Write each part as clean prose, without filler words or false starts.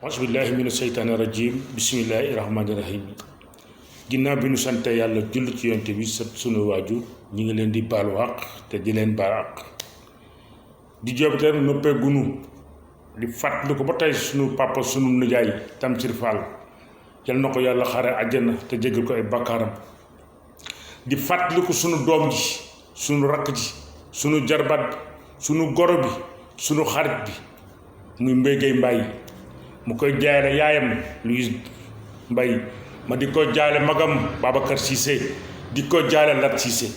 Auzubillahi mina sheytaani rajim bismillahi rahmaani rahim ginnaaw bi nu sante yàlla julli ci yonte bi sunu waajur ñi ngi leen di baalu àq te di leen baal àq di joobte noppee gunu di fàttali ko ba tey sunu papa sunu nijaay Tamsir Fall yal na ko yàlla xare àjjana te jégal ko ay bakkaaram di fàttali ko sunu doom ji sunu rakk ji sunu jarbat bi sunu goro bi sunu xarit bi muy Mbaye Gueye Mbaye mu koy jaale yaayam Louise Mbaye ma di ko jaale magam Babacar Cissé di ko jaale Lat Cissé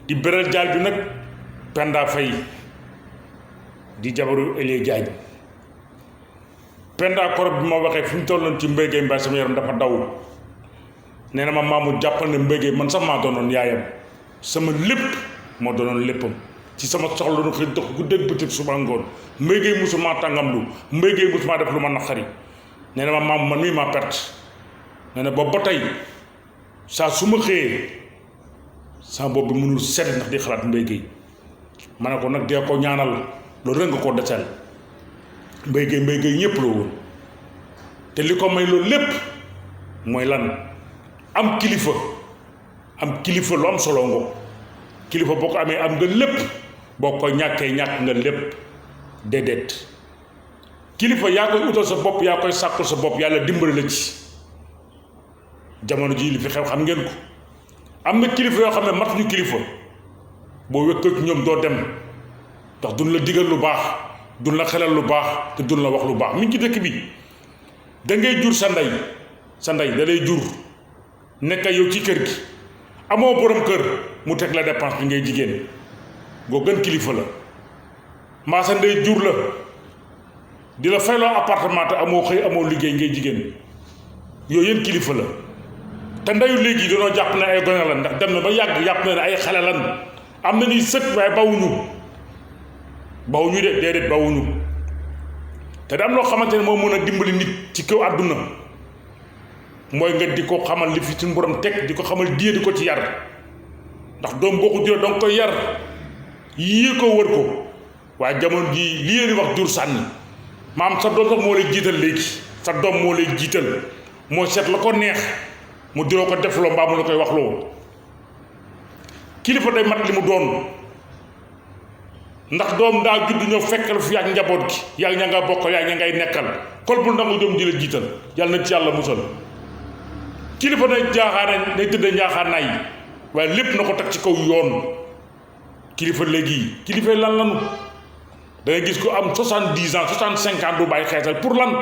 di beral jaal bi nag Penda Faye di jabaru Elie Diagne Penda koro bi ma waxee fi mu tolloon ci Mbaye Gueye Mbaye sama yaram dafa daw nee na ma maamu jàppal ne Mbaye Gueye man sax maa doonoon yaayam sama lépp moo doonoon léppam ci sama soxla nu xëy dox guddeeg bëccëg suba ngoon Mbaye Gueye musuma tàngam lu Mbaye Gueye musuma def lu ma naqari nee na ma maam man mii maa perte nee na boobu ba tey saa su ma xëyee saa boobu bi mënul sedd ndax di xalaat Mbaye Gueye ma ne ko nag dee ko ñaanal loolu rek nga ko deseel Mbaye Gueye ñëpp la woon te li ko may loolu lépp mooy lan am kilifa lu am solo ngo kilifa boo ko amee am nga lépp boo ko ñàkkee ñàkk nga lépp déedéet kilifa yaa koy utal sa bopp yaa koy sàkkul sa bopp yàlla dimbali la ci jamono ji li fi xew xam ngeen ko am na kilifa yoo xam ne mat ñu kilifa boo wékkoo ci ñoom doo dem ndax duñ la digal lu baax duñ la xelal lu baax te duñ la wax lu baax mi ngi ci dëkk bi da ngay jur sa ndey da lay jur nekk yow ci kër gi amoo borom kër mu teg la dépense bi ngay jigéen ngoo gën kilifa la mbaa sa ndey jur la di la fayloo appartement te amoo xëy amoo liggéey ngay jigéen yooyu yéen kilifa la te ndeyu léegi dañoo jàpp ne ay gone la ndax dem na ba yàgg jàpp na ne ay xale lan am na ñuy sët waaye bawuñu de déedéet bawuñu te da am loo xamante ne moo mën a dimbali nit ci kaw àdduna mooy nga di ko xamal li fi suñu borom teg di ko xamal diye di ko ci yar ndax doom boo ko juree danga koy yar yii ko wër ko waaye jamono jii li leen di wax jur sànni maam sa doom sax moo lay jiital léegi sa doom moo lay jiital moo seet la ko neex mu diroo ko defloo mbaa mu la koy wax loo kilifa day mat li mu doon ndax doom daa judd ñëw fekkal fi yaag njaboot gi yaag ña nga bokk yaag ña ngay nekkal kol bul nangu doom di la jiital yàlla na ci yàlla musal kilifa nay jaaxaane nay tëdd njaaxaan naay waaye lépp na ko teg ci kaw yoon kilifa léegi kilifa lan lanu da ngay gis ko am 70 ans 65 ans du bàyyi xeesal pour lan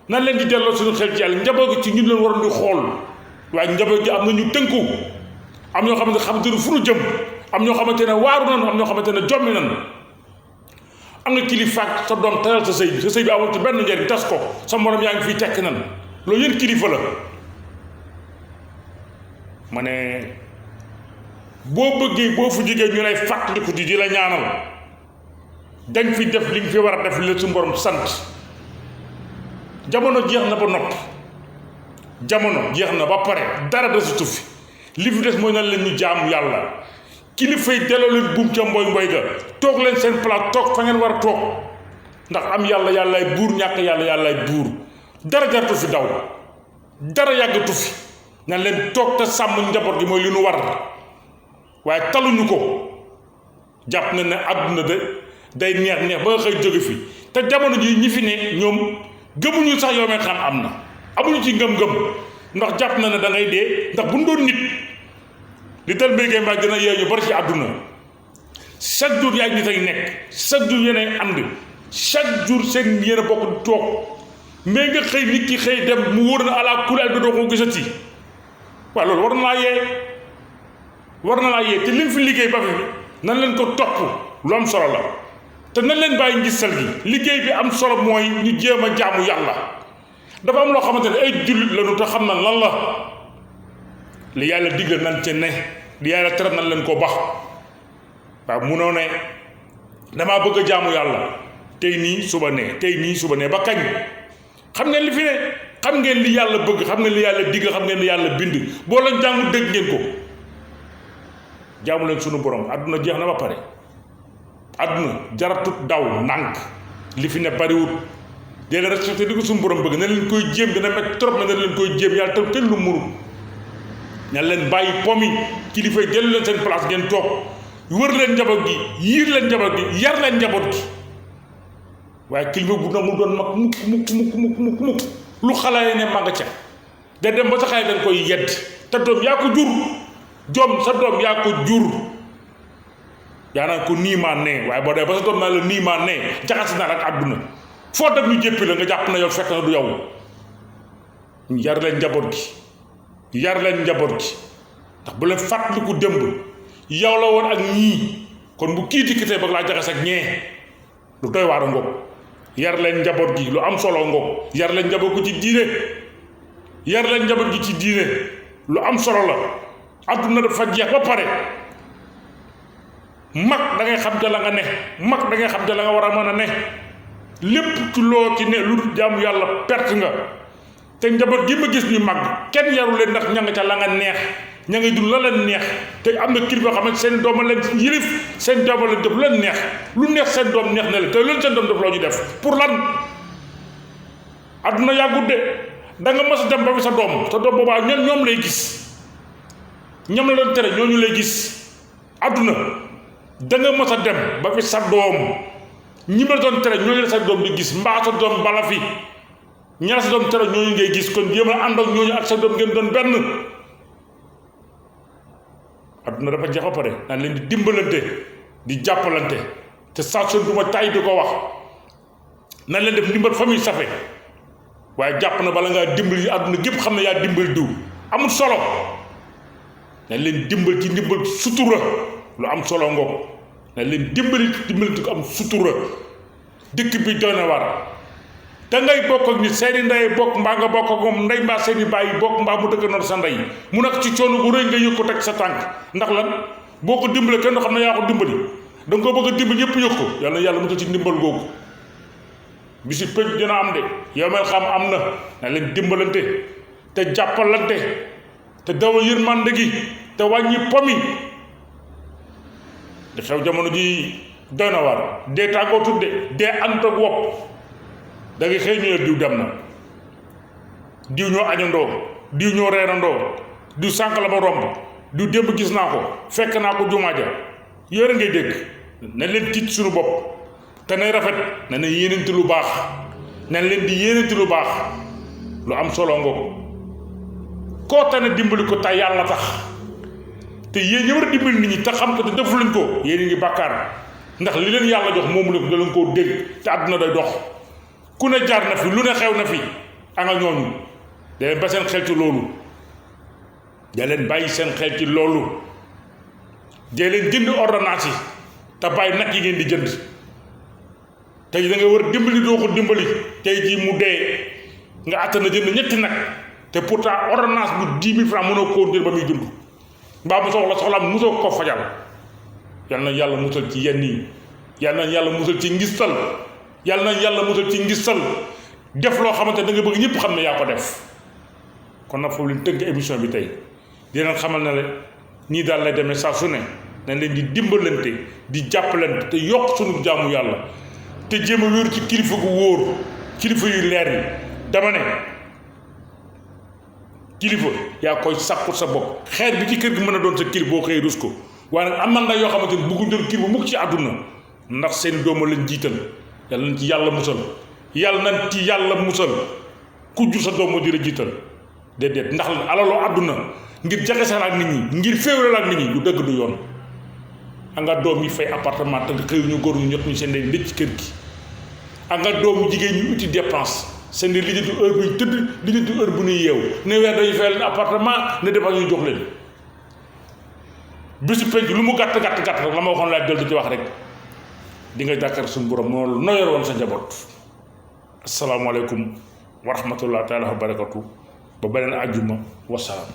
nan leen di delloo suñu xel ci yàlla njaboot gi ci ñun leen waroon di xool waaye njaboot gi am na ñu tënku am ñoo xamante ne fu nu jëm am ñoo xamante ne waaru nan am ñoo xamante ne jommi nan am nga kilifa sa doom teral sa sëy bi amul ci benn njëriñ tas ko sa morom yaa ngi fii tekk nan loolu yéen kilifa la ma ne boo bëggee boo fu jógee ñu lay fàttaliku di la ñaanal dañ fi def li nga fi war a def li la suñu borom sant jamono jeex na ba noppi jamono jeex na ba pare dara desatu fi li fi des mooy nan leen ñu jaamu yàlla kilifa yi delloo leen buum ca mboy ga toog leen seen place toog fa ngeen war a toog ndax am yàlla yàllaay buur ñàkk yàlla yàllaay buur dara jaratu fi daw dara yàggatu fi nan leen toog te sàmm njaboot gi mooy li nu war waaye taluñu ko jàpp na ne àdduna day neex ba nga xëy jóge fi te jamono ji ñi fi ne ñoom gëmuñu sax yow mee xam am na amuñu ci ngëm-ngëm ndax jàpp na ne da ngay dee ndax bu ñu doon nit li dal Mbaye Gueye Mbaye dina yee ñu bari ci àdduna chaque jour yaay nit ay nekk chaque jour yéenay ànd chaque jour seen yéen a bokk toog mais nga xëy nit ki xëy dem mu wóor na ala kulal bi doo ko gisati waaw loolu war na laa yee te lim fi liggéey ba fi nan leen ko topp lu am solo la te nan leen bàyyi ngistal gi liggéey bi am solo mooy ñu jéem a jaamu yàlla dafa am loo xamante ne ay jullit lañu te xam na lan la li yàlla digle nan ca ne li yàlla tere nan leen ko bax waaw munoo ne damaa bëgg a jaamu yàlla tey nii suba ne ba kañ xam ngeen li fi ne xam ngeen li yàlla bëgg xam ngeen li yàlla digle xam ngeen li yàlla bind boo leen jàngu dégg ngeen ko jaamu leen sunu borom àdduna jeex na ba pare àdduna jaratut daw nànk li fi ne bariwut dee leen respecté li ko suñu borom bëgg na leen koy jéem dina métti trop mais na leen koy jéem yàlla tam kenn lu mënu na leen bàyyi pomi kilifa yi dellu leen seen place ngeen toog wër leen njaboot gi yiir leen njaboot gi yar leen njaboot gi waaye kilifa bu na mu doon mag mukk lu xale ne ma nga ca da dem ba sa xale dañ koy yedd te doom yaa ko jur doom sa doom yaa ko jur yaa naan ko nii maa nee waaye boo dee ba sa doom naa la nii maa nee jaxase na ak àdduna foo dem ñu jéppi la nga jàpp na yow fekk na du yow yar leen njaboot gi yar leen njaboot gi ndax bu leen fàttaliku démb yow la woon ak ñii kon bu kii dikkatee bëgg laa jaxase ak ñee lu doy waar a ngoog yar leen njaboot gi lu am solo ngoog yar leen njaboot gi ci diine yar leen njaboot gi ci diine lu am solo la àdduna dafa jeex ba pare mag da ngay xam te la nga ne mag da ngay xam te la nga war a mën a ne lépp ci loo ci ne lu jaamu yàlla perte nga te njaboot gi ma gis ñu mag kenn yaru leen ndax ña nga ca la nga neex ña ngay dund la leen neex te am na kilifa xam ne seen doom leen yilif seen doom leen def lu leen neex lu neex seen doom neex na leen te leen seen doom def loo ñu def pour lan àdduna yàggut de da nga mës a dem ba fi sa doom boobaa ñoom lay gis ñoom la doon tere ñooñu lay gis àdduna da nga mës a dem ba fi sa doom ñi ma doon tere ñooñu la sa doom di gis mbaa sa doom bala fi ñaar sa doom tere ñooñu ngay gis kon jéem a ànd ak ñooñu ak sa doom ngeen doon benn adduna dafa jeex ba pare naan leen di dimbalante di jàppalante te saa su duma tay di ko wax nan leen def ndimbal famille safe waaye jàpp na bala ngaa dimbali adduna gépp xam ne yaa dimbali diw amul solo nañ leen dimbal ci ndimbal sutura lu am solo ngoog nañ leen dimbali ko am sutura dëkk bi doy na war da ngay bokk ak nit seeni ndey bokk mbaa nga bokk ak moom ndey mbaa seeni bàyyi bokk mbaa mu dëkk noonu sa ndey mu nekk ci coono bu rëy nga yëg ko teg sa tànk ndax lan boo ko dimbale kenn du xam ne yaa ko dimbali da nga ko bëgg a dimbali ñëpp yëg ko yàlla mu ci ndimbal googu bisi pëj dina am de yow mel xam am na leen dimbalante te jàppalante te dawa yërmande gi te wàññi pomi di xew jamono ji doy na war dee tàggoo tudde dee ànd ak wopp da ngay xëy ñu ne diw dem na diw ñoo añandoo diw ñoo reerandoo diw sànq la ma romb diw démb gis naa ko fekk naa ko jumaa ja yore ngay dégg nañ leen tiit suñu bopp te nay rafet na ne yéenante lu baax nañ leen di yéenante lu baax lu am solo ngoog koo tane dimbali ko te yàlla tax te yéen ñi war a dimbali nit ñi te xam ko te defu leen ko yéen ngi bàkkaar ndax li leen yàlla jox moomu la ko da leen koo dégg te àdduna day dox ku ne jaar na fi lu ne xew na fi anga ñooñu da leen ba seen xel ci loolu da leen bàyyi seen xel ci loolu dee leen jënd ordonnance yi te bàyyi nag yi ngeen di jënd tey da nga war dimbali doo ko dimbali tey jii mu dee nga àttana jënd ñetti nag te pourtant ordonnance bu 10 000 francs mënoo koo jël ba muy dund mbaa mu soxlaam musoo ko fajal yal na yàlla musal ci yenn yi yal na yàlla musal ci ngistal yàlla na yàlla musal ci ngistal def loo xamante da nga bëgg ñëpp xam ne yaa ko def kon nag foofu leen tënk émission bi tey di leen xamal na le nii daal lay demee saa su ne nañ leen di dimbalante di jàppalante te yokk sunu jaamu yàlla te jéem a wéeru ci kilifa gu wóor kilifa yu leer yi dama ne kilifa yaa koy sàkku sa bopp xeet bi ci kër gi mën a doon sa kilifa boo xëy rus ko waaye nag am na yoo xamante ni bëgguñ doon kilifa mukk ci àdduna ndax seen dooma lañ jiital yàlla nañ ci yàlla musal yàlla nañ ci yàlla musal ku jur sa doom moo di la jiital déedéet ndax alaloo àdduna ngir jaxasal ak nit ñi ngir féewale ak nit ñi du dëgg du yoon a nga doom yi fay appartement te xëy ñu góor ñu ñot ñu seen ndey ci kër gi a nga doom yu jigéen ñu uti dépense seen ndey lijjanti heure bu ñu tëdd lijjanti heure bu ñuy yeew ne weer dañuy fay leen appartement ne dépense ñu jox leen bisu penc lu mu gàtt rek la ma waxoon laa dellu ci wax rek di nga jàkkar suñu borom noo yor woon sa njaboot asalaamaaleykum wa rahmatullah taala wa barakatu ba beneen àjjuma wasalaam